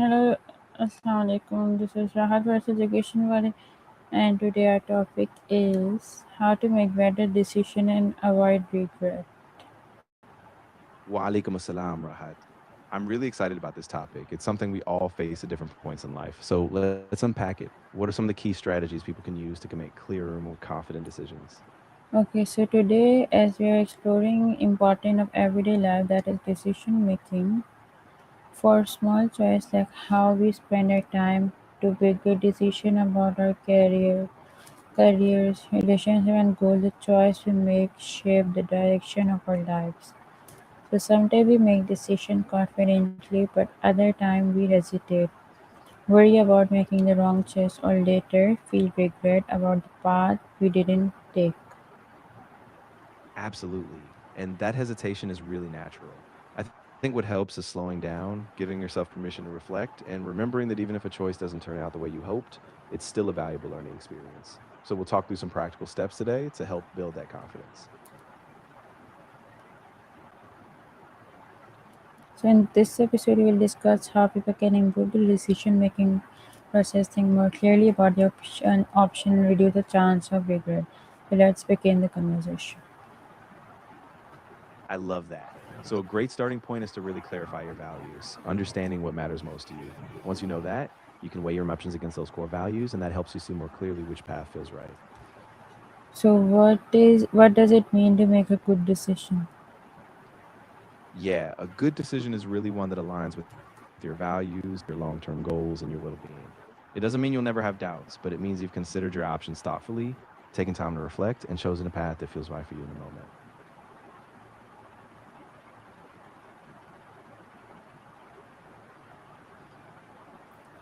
Hello, Assalamu alaikum. This is Rahat versus Education Wale, and today our topic is how to make better decision and avoid regret. Wa alaikum assalam, Rahat. I'm really excited about this topic. It's something we all face at different points in life. So let's unpack it. What are some of the key strategies people can use to make clearer, more confident decisions? Okay, so today, as we are exploring important of everyday life, that is decision making, for small choice like how we spend our time, to bigger decision about our careers, relationship, and goals, the choice we make shape the direction of our lives. So sometimes we make decisions confidently, but other times we hesitate, worry about making the wrong choice, or later feel regret about the path we didn't take. Absolutely. And that hesitation is really natural. I think what helps is slowing down, giving yourself permission to reflect, and remembering that even if a choice doesn't turn out the way you hoped, it's still a valuable learning experience. So we'll talk through some practical steps today to help build that confidence. So in this episode, we will discuss how people can improve the decision-making process, think more clearly about the option, and reduce the chance of regret. So let's begin the conversation. I love that. So, a great starting point is to really clarify your values, understanding what matters most to you. Once you know that, you can weigh your options against those core values, and that helps you see more clearly which path feels right. So what does it mean to make a good decision? Yeah, a good decision is really one that aligns with your values, your long term goals, and your well being. It doesn't mean you'll never have doubts, but it means you've considered your options thoughtfully, taken time to reflect, and chosen a path that feels right for you in the moment.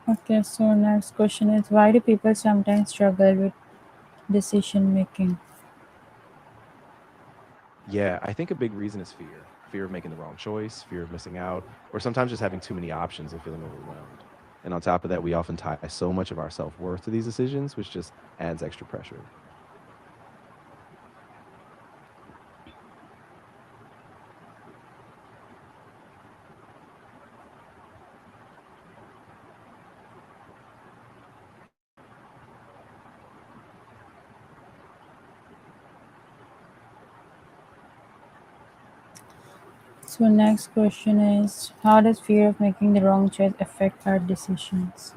Okay, so next question is, why do people sometimes struggle with decision making? Yeah, I think a big reason is fear of making the wrong choice, fear of missing out, or sometimes just having too many options and feeling overwhelmed. And on top of that, we often tie so much of our self worth to these decisions, which just adds extra pressure. So next question is, how does fear of making the wrong choice affect our decisions?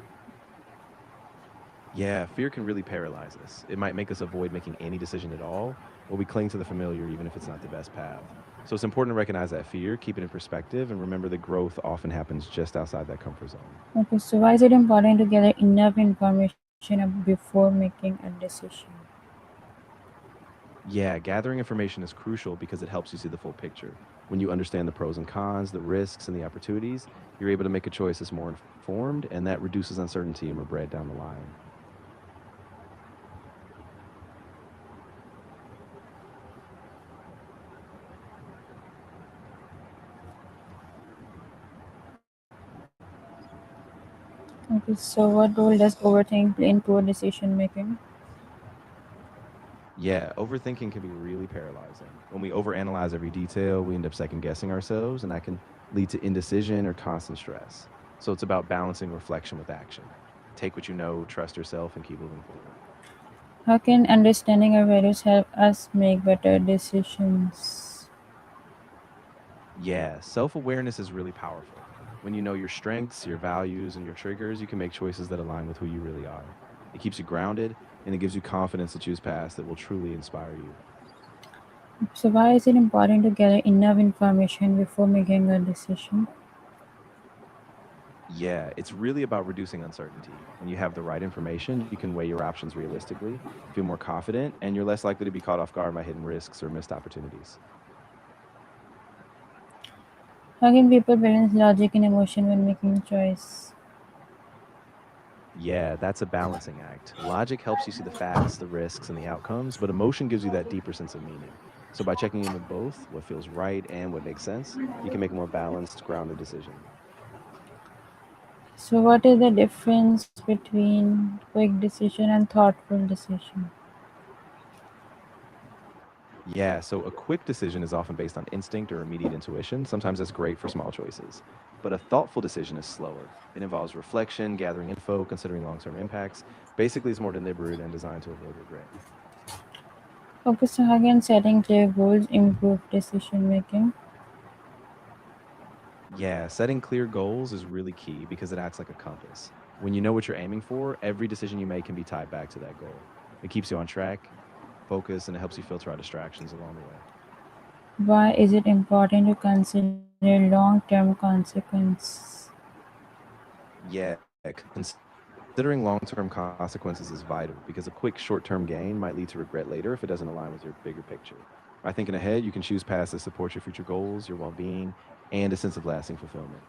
Yeah, fear can really paralyze us. It might make us avoid making any decision at all, or we cling to the familiar even if it's not the best path. So it's important to recognize that fear, keep it in perspective, and remember that growth often happens just outside that comfort zone. Okay, so why is it important to gather enough information before making a decision? Yeah, gathering information is crucial because it helps you see the full picture. When you understand the pros and cons, the risks and the opportunities, you're able to make a choice that's more informed, and that reduces uncertainty and regret down the line. Okay, so what role does overthinking play in poor decision making? Yeah, overthinking can be really paralyzing. When we overanalyze every detail, we end up second guessing ourselves, and that can lead to indecision or constant stress. So it's about balancing reflection with action. Take what you know, trust yourself, and keep moving forward. How can understanding our values help us make better decisions? Yeah, self awareness is really powerful. When you know your strengths, your values, and your triggers, you can make choices that align with who you really are. It keeps you grounded and it gives you confidence to choose paths that will truly inspire you. So why is it important to gather enough information before making a decision? Yeah, it's really about reducing uncertainty. When you have the right information, you can weigh your options realistically, feel more confident, and you're less likely to be caught off guard by hidden risks or missed opportunities. How can people balance logic and emotion when making a choice? Yeah, that's a balancing act. Logic helps you see the facts, the risks, and the outcomes, but emotion gives you that deeper sense of meaning. So by checking in with both, what feels right and what makes sense, you can make a more balanced, grounded decision. So what is the difference between quick decision and thoughtful decision? Yeah, so a quick decision is often based on instinct or immediate intuition. Sometimes that's great for small choices. But a thoughtful decision is slower. It involves reflection, gathering info, considering long term impacts. Basically, it's more deliberate and designed to avoid regret. Okay, so how can setting clear goals improve decision making? Yeah, setting clear goals is really key because it acts like a compass. When you know what you're aiming for, every decision you make can be tied back to that goal. It keeps you on track, focus, and it helps you filter out distractions along the way. Why is it important to consider long term consequences? Yeah, considering long term consequences is vital because a quick short term gain might lead to regret later if it doesn't align with your bigger picture. By thinking ahead, you can choose paths that support your future goals, your well being, and a sense of lasting fulfillment.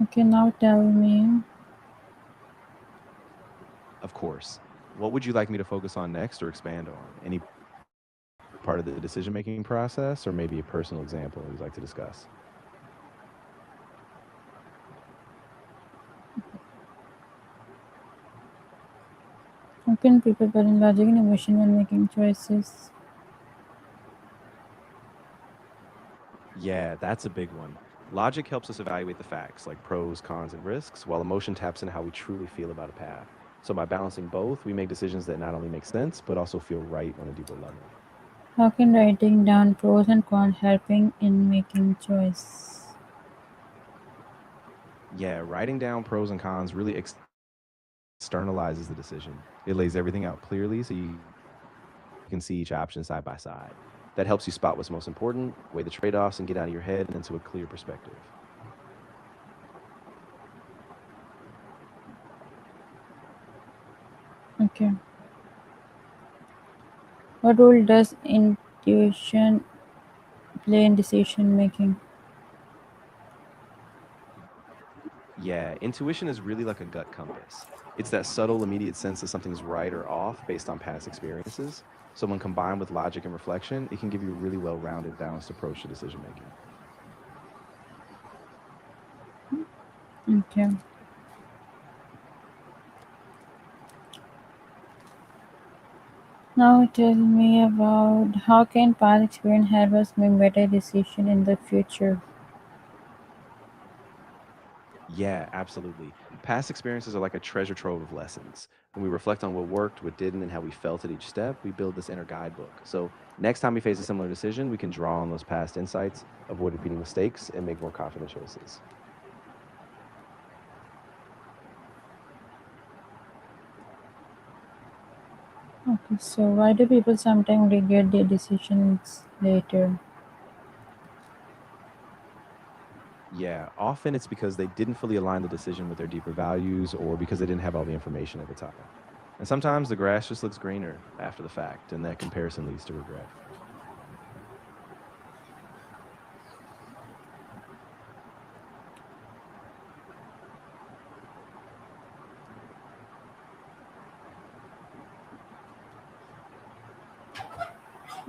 Okay, now tell me. Of course. What would you like me to focus on next or expand on? Any part of the decision making process, or maybe a personal example you'd like to discuss? How can people balance logic and emotion when making choices? Yeah, that's a big one. Logic helps us evaluate the facts, like pros, cons, and risks, while emotion taps into how we truly feel about a path. So by balancing both, we make decisions that not only make sense, but also feel right on a deeper level. How can writing down pros and cons helping in making choice? Yeah, writing down pros and cons really externalizes the decision. It lays everything out clearly so you can see each option side by side. That helps you spot what's most important, weigh the trade offs, and get out of your head and into a clear perspective. Okay. What role does intuition play in decision making? Yeah, intuition is really like a gut compass. It's that subtle, immediate sense that something's right or off based on past experiences. So, when combined with logic and reflection, it can give you a really well rounded, balanced approach to decision making. Okay. Now tell me about how can past experience help us make better decision in the future? Yeah, absolutely. Past experiences are like a treasure trove of lessons. When we reflect on what worked, what didn't, and how we felt at each step, we build this inner guidebook. So, next time we face a similar decision, we can draw on those past insights, avoid repeating mistakes, and make more confident choices. Okay, so why do people sometimes regret their decisions later? Yeah, often it's because they didn't fully align the decision with their deeper values or because they didn't have all the information at the time. And sometimes the grass just looks greener after the fact, and that comparison leads to regret.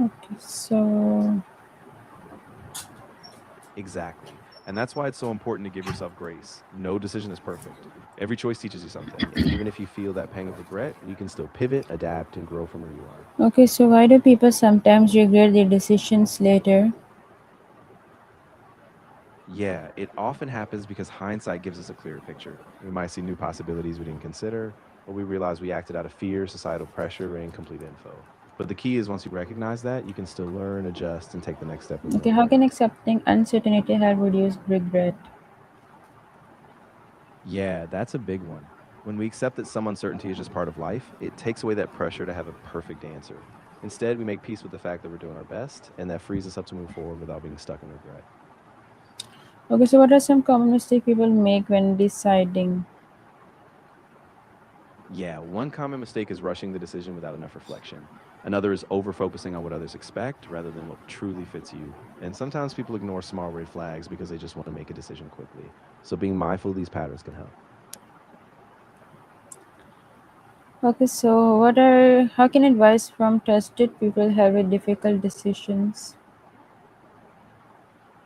Okay, so Exactly. And that's why it's so important to give yourself grace. No decision is perfect. Every choice teaches you something. And even if you feel that pang of regret, you can still pivot, adapt, and grow from where you are. why do people sometimes regret their decisions later? Yeah, it often happens because hindsight gives us a clearer picture. We might see new possibilities we didn't consider, or we realize we acted out of fear, societal pressure, or incomplete info. But the key is once you recognize that, you can still learn, adjust, and take the next step with more Okay, how can clarity. accepting uncertainty help reduce regret? Yeah, that's a big one. When we accept that some uncertainty is just part of life, it takes away that pressure to have a perfect answer. Instead, we make peace with the fact that we're doing our best, and that frees us up to move forward without being stuck in regret. Okay, so what are some common mistakes people make when deciding? Yeah, one common mistake is rushing the decision without enough reflection. Another is over focusing on what others expect rather than what truly fits you. And sometimes people ignore small red flags because they just want to make a decision quickly. So being mindful of these patterns can help. Okay, so how can advice from trusted people help with difficult decisions?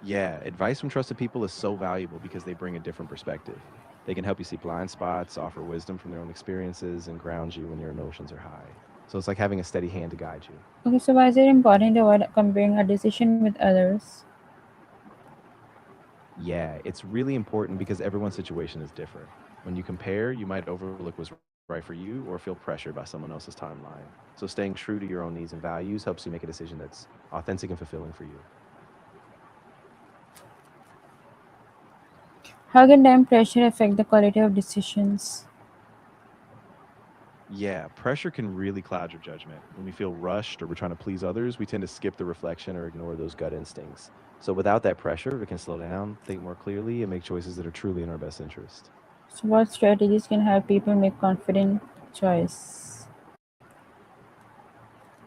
Yeah, advice from trusted people is so valuable because they bring a different perspective. They can help you see blind spots, offer wisdom from their own experiences, and ground you when your emotions are high. So it's like having a steady hand to guide you. Okay, so why is it important to avoid comparing a decision with others? Yeah, it's really important because everyone's situation is different. When you compare, you might overlook what's right for you or feel pressured by someone else's timeline. So staying true to your own needs and values helps you make a decision that's authentic and fulfilling for you. How can time pressure affect the quality of decisions? Yeah, pressure can really cloud your judgment. When we feel rushed or we're trying to please others, we tend to skip the reflection or ignore those gut instincts. So without that pressure, we can slow down, think more clearly, and make choices that are truly in our best interest. So, what strategies can help people make confident choice?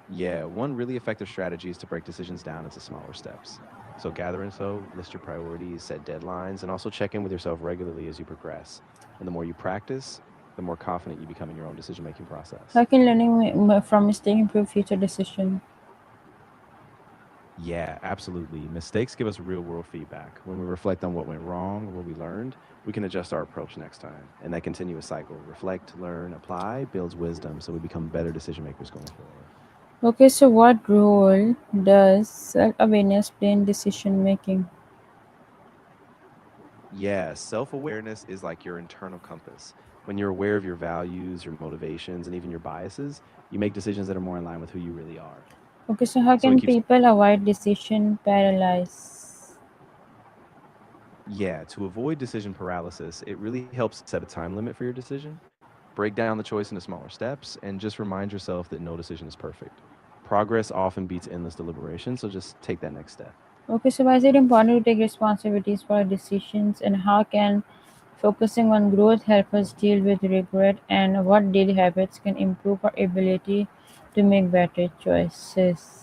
Yeah, one really effective strategy is to break decisions down into smaller steps. So gather info, list your priorities, set deadlines, and also check in with yourself regularly as you progress. And the more you practice, the more confident you become in your own decision making process. How can learning from mistake improve future decision? Yeah, absolutely. Mistakes give us real world feedback. When we reflect on what went wrong or what we learned, we can adjust our approach next time. And that continuous cycle, reflect, learn, apply, builds wisdom so we become better decision makers going forward. Okay, so what role does self awareness play in decision making? Yeah, self awareness is like your internal compass. When you're aware of your values, your motivations, and even your biases, you make decisions that are more in line with who you really are. Okay, so how So it can keeps, people avoid decision paralysis? yeah, to avoid decision paralysis, it really helps set a time limit for your decision. Break down the choice into smaller steps and just remind yourself that no decision is perfect. Progress often beats endless deliberation, so just take that next step. Okay, so why is it important to take responsibilities for our decisions, and how can focusing on growth help us deal with regret, and what daily habits can improve our ability to make better choices?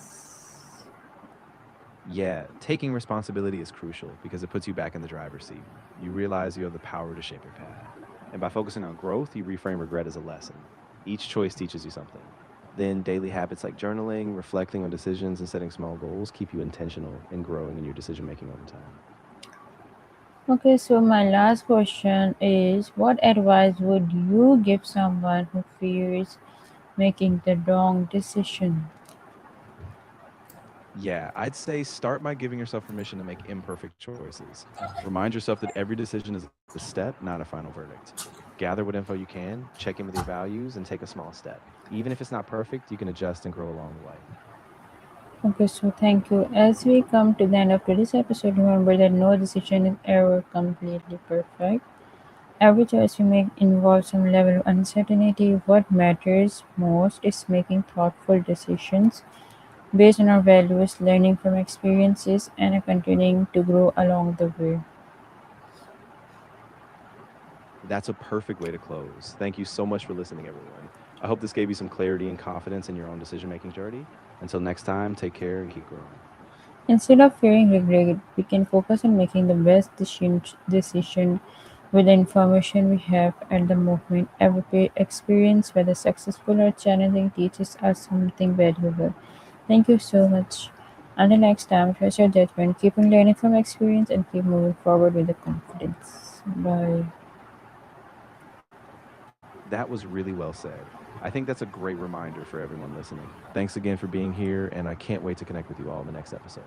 Yeah, taking responsibility is crucial because it puts you back in the driver's seat. You realize you have the power to shape your path. And by focusing on growth, you reframe regret as a lesson. Each choice teaches you something. Then, daily habits like journaling, reflecting on decisions, and setting small goals keep you intentional and growing in your decision making over time. Okay, so my last question is, what advice would you give someone who fears making the wrong decision? Yeah, I'd say start by giving yourself permission to make imperfect choices. Remind yourself that every decision is a step, not a final verdict. Gather what info you can, check in with your values, and take a small step. Even if it's not perfect, you can adjust and grow along the way. Okay, so thank you. As we come to the end of today's episode, remember that no decision is ever completely perfect. Every choice we make involves some level of uncertainty. What matters most is making thoughtful decisions based on our values, learning from experiences, and continuing to grow along the way. That's a perfect way to close. Thank you so much for listening, everyone. I hope this gave you some clarity and confidence in your own decision making journey. Until next time, take care and keep growing. Instead of fearing regret, we can focus on making the best decision with the information we have at the moment. Every experience, whether successful or challenging, teaches us something valuable. Thank you so much. Until next time, trust your judgment, keep on learning from experience, and keep moving forward with the confidence. Bye. That was really well said. I think that's a great reminder for everyone listening. Thanks again for being here, and I can't wait to connect with you all in the next episode.